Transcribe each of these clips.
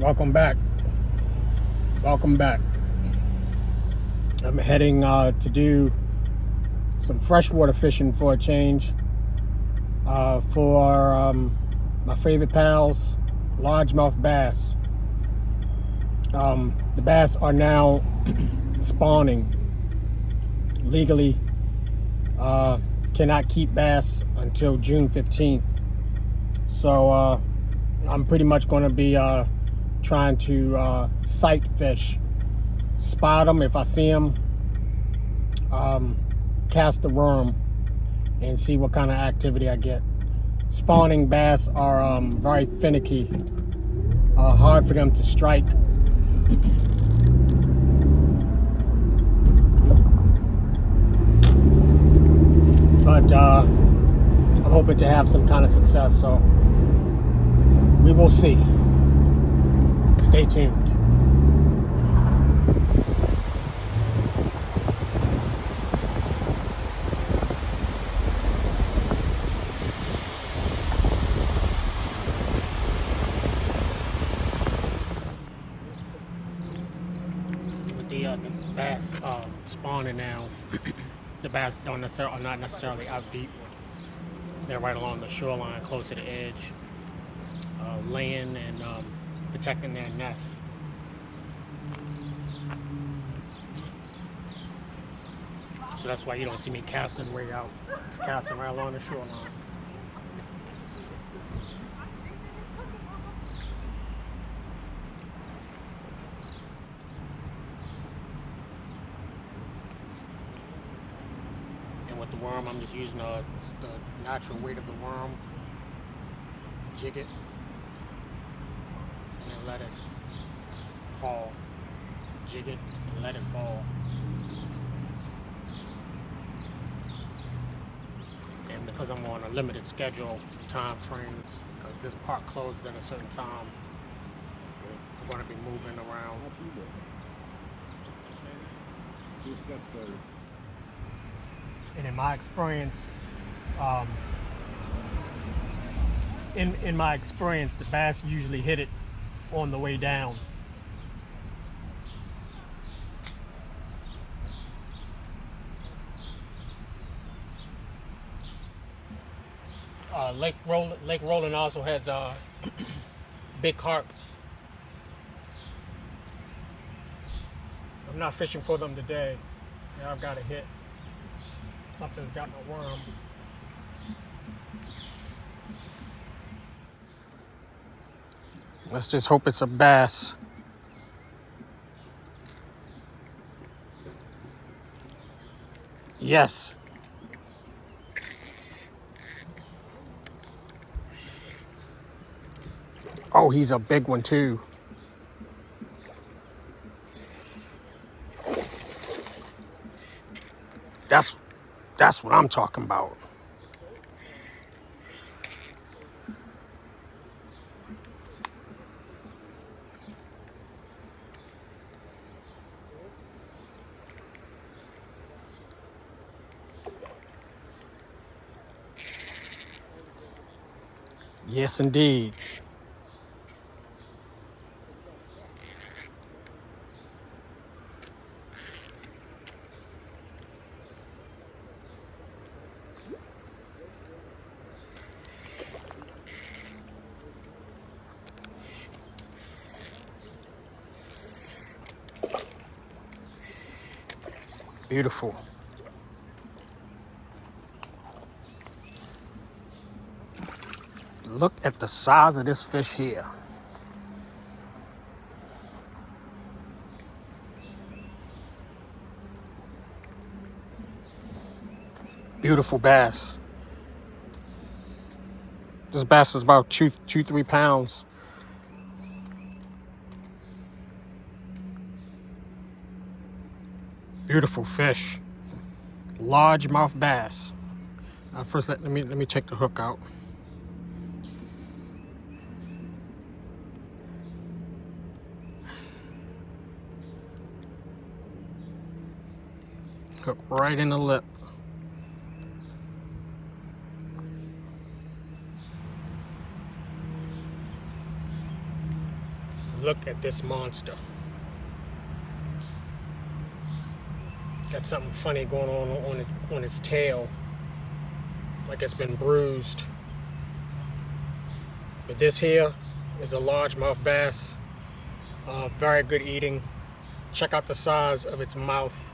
Welcome back. Welcome back. I'm heading to do some freshwater fishing for a change for my favorite pals, largemouth bass. The bass are now spawning legally. Cannot keep bass until June 15th. So I'm pretty much going to be trying to sight fish, spot them if I see them, cast the worm, and see what kind of activity I get. Spawning bass are very finicky, hard for them to strike. But I'm hoping to have some kind of success, so we will see. Stay tuned. The bass spawning now. The bass are not necessarily out deep. They're right along the shoreline, close to the edge, laying and protecting their nest. So that's why you don't see me casting way out. It's casting right along the shoreline. And with the worm, I'm just using the natural weight of the worm, jig it, and then let it fall. Jig it and let it fall. And because I'm on a limited schedule time frame, because this park closes at a certain time, I'm going to be moving around. And in my experience, the bass usually hit it on the way down. Lake Roland also has big carp. I'm not fishing for them today. Now I've got a hit. Something's got my worm. Let's just hope it's a bass. Yes. Oh, he's a big one too. That's what I'm talking about. Yes, indeed. Beautiful. Look at the size of this fish here. Beautiful bass. This bass is about 3 pounds. Beautiful fish. Largemouth bass. First, let me check the hook out. Hook right in the lip. Look at this monster. Got something funny going on its tail, like it's been bruised. But this here is a largemouth bass. Very good eating. Check out the size of its mouth.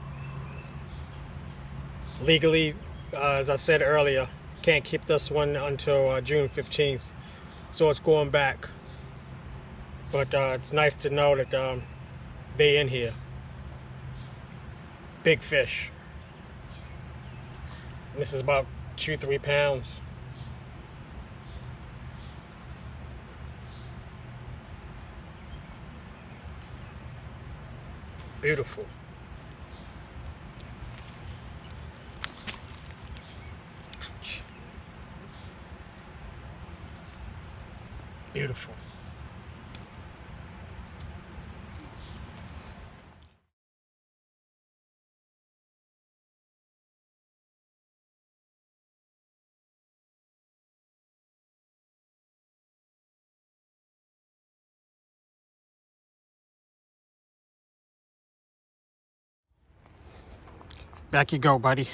Legally, as I said earlier, can't keep this one until June 15th, so it's going back. But it's nice to know that they're in here. Big fish. And this is about 2-3 pounds. Beautiful. Ouch. Beautiful. Back you go, buddy.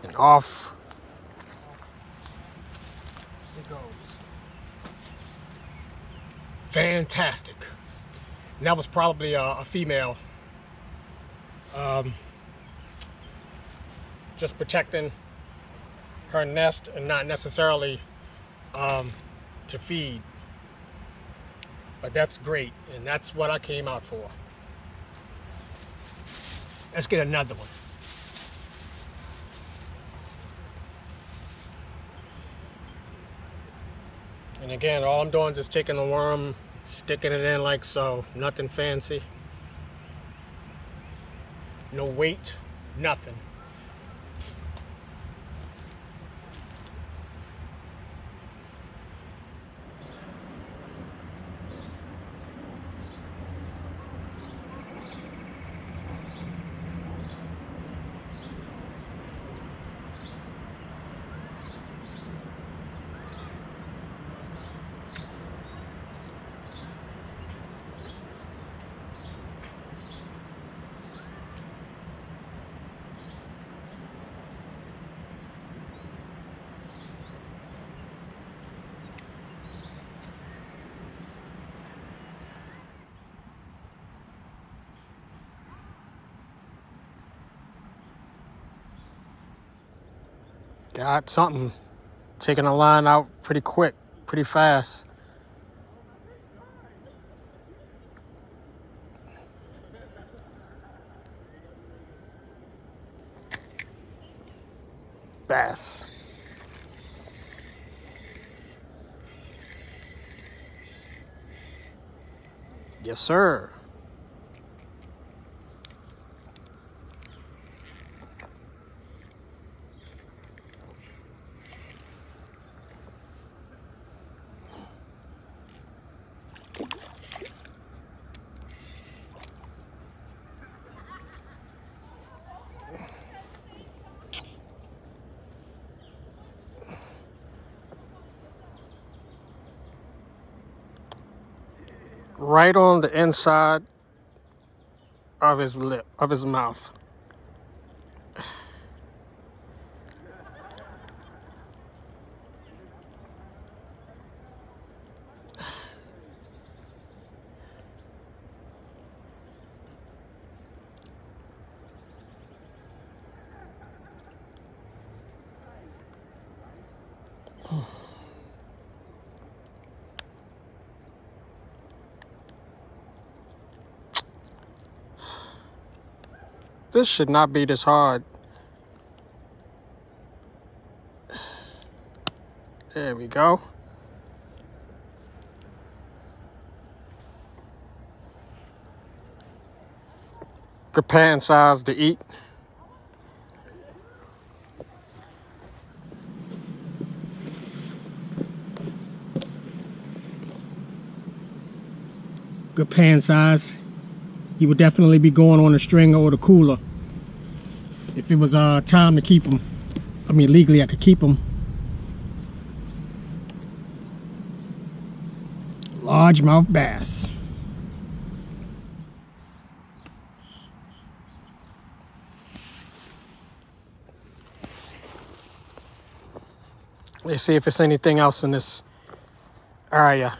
And off it goes. Fantastic. And that was probably a female. Just protecting her nest and not necessarily to feed. But that's great, and that's what I came out for. Let's get another one. And again, all I'm doing is just taking the worm, sticking it in like so. Nothing fancy. No weight, nothing. Got something. Taking the line out pretty quick, pretty fast. Bass. Yes, sir. Right on the inside of his lip, of his mouth. This should not be this hard. There we go. Good pan size to eat. Good pan size. He would definitely be going on the stringer or the cooler. If it was time to keep him, I mean legally I could keep him. Largemouth bass. Let's see if there's anything else in this area.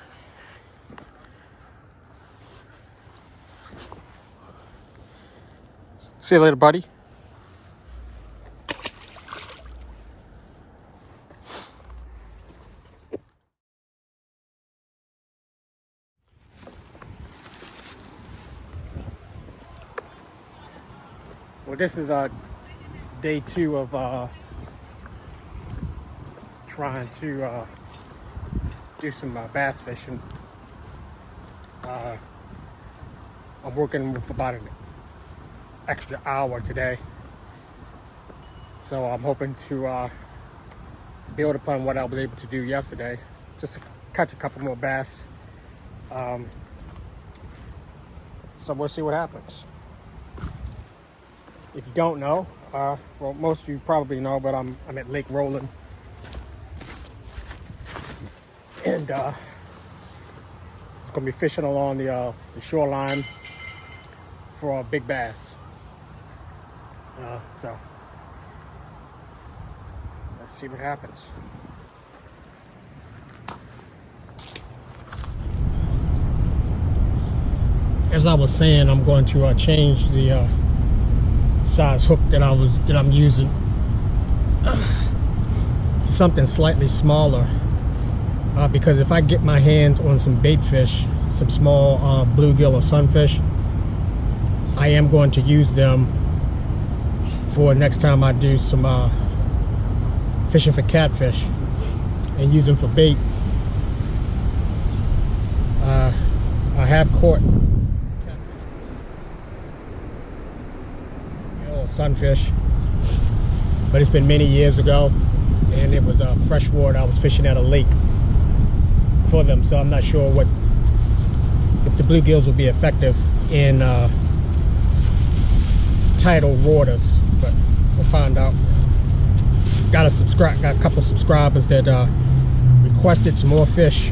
See you later, buddy. Well, this is day 2 of trying to do some bass fishing. I'm working with about an extra hour today, so I'm hoping to build upon what I was able to do yesterday, just to catch a couple more bass. So we'll see what happens. If you don't know, well, most of you probably know, but I'm at Lake Roland, and it's gonna be fishing along the shoreline for big bass. So let's see what happens. As I was saying, I'm going to change the size hook that I'm using to something slightly smaller, because if I get my hands on some bait fish, some small bluegill or sunfish, I am going to use them for next time I do some fishing for catfish and use them for bait. I have caught sunfish, but it's been many years ago, and it was freshwater. I was fishing at a lake for them, so I'm not sure if the bluegills will be effective in tidal waters, but we'll find out. Got a couple subscribers that requested some more fish,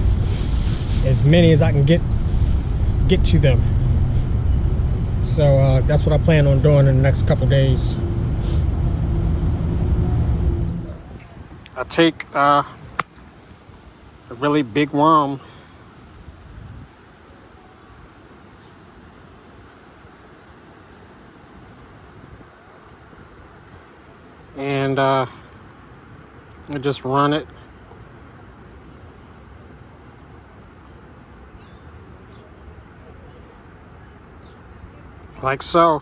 as many as I can get to them. So that's what I plan on doing in the next couple days. I take a really big worm, and I just run it like so.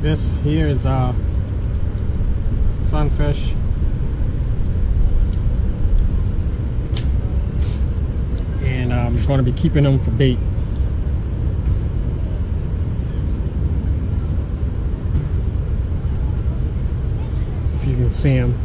This here is sunfish, and I'm going to be keeping them for bait. If you can see them.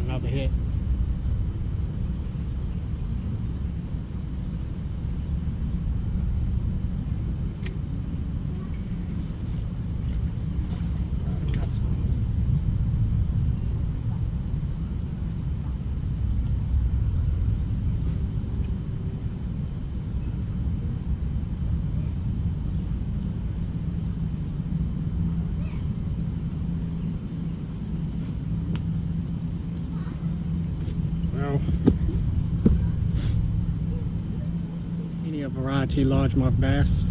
Another hit. variety largemouth bass.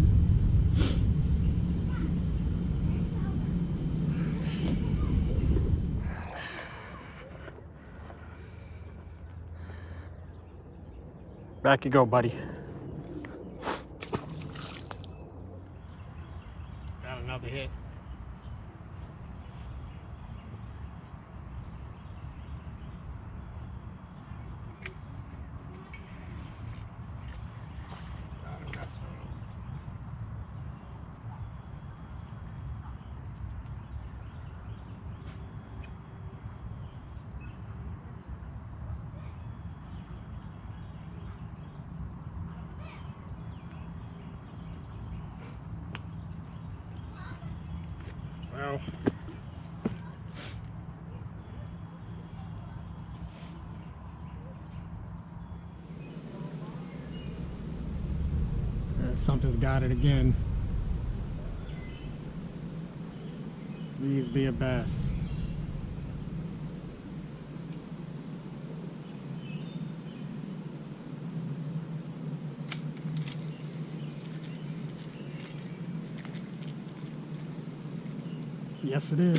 Back you go, buddy. Got another hit. Well, something's got it again. Please be a bass. Yes, it is.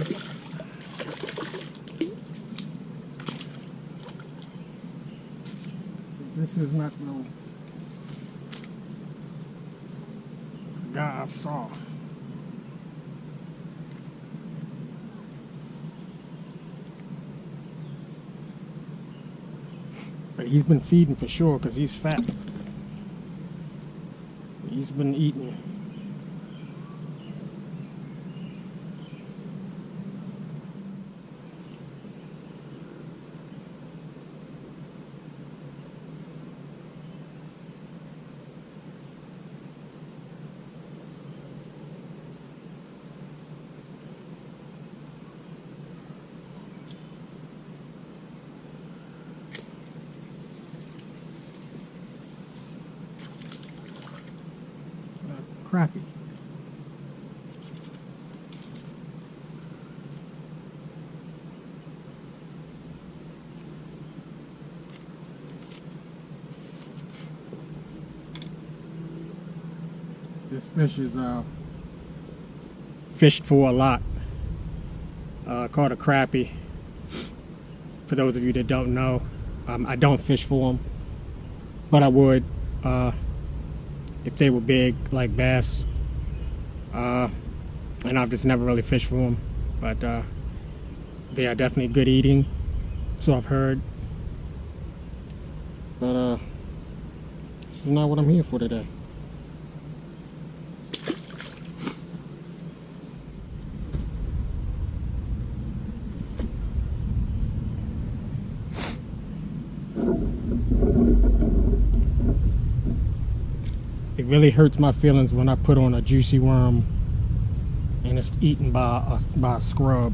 This is not no guy I saw. But he's been feeding for sure because he's fat. He's been eating. Crappie. This fish is fished for a lot. Called a crappie. For those of you that don't know, I don't fish for them, but I would. If they were big like bass, and I've just never really fished for them, but they are definitely good eating, so I've heard. But this is not what I'm here for today. It really hurts my feelings when I put on a juicy worm and it's eaten by a scrub.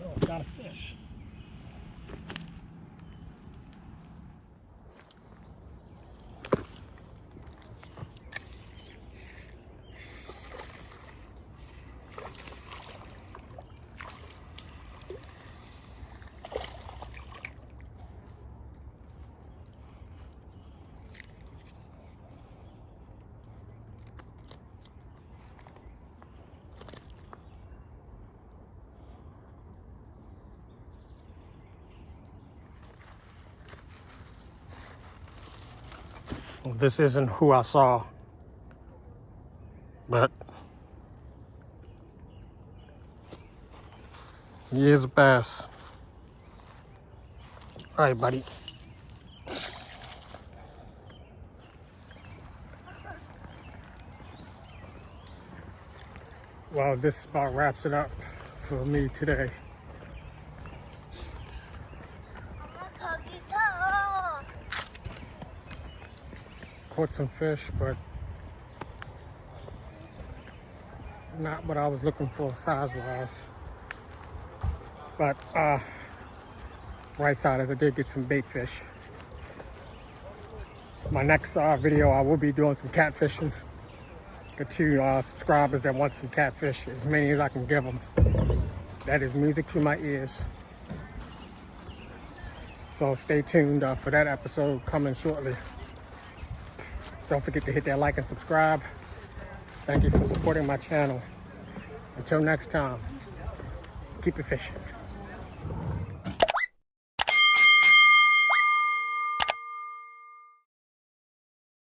Oh, got a fish. Well, this isn't who I saw, but he is a bass. All right, buddy. Well, this about wraps it up for me today. Caught some fish, but not what I was looking for size-wise. But right side is I did get some bait fish. My next video, I will be doing some catfishing. The 2 subscribers that want some catfish, as many as I can give them. That is music to my ears. So stay tuned for that episode coming shortly. Don't forget to hit that like and subscribe. Thank you for supporting my channel. Until next time, keep it fishing.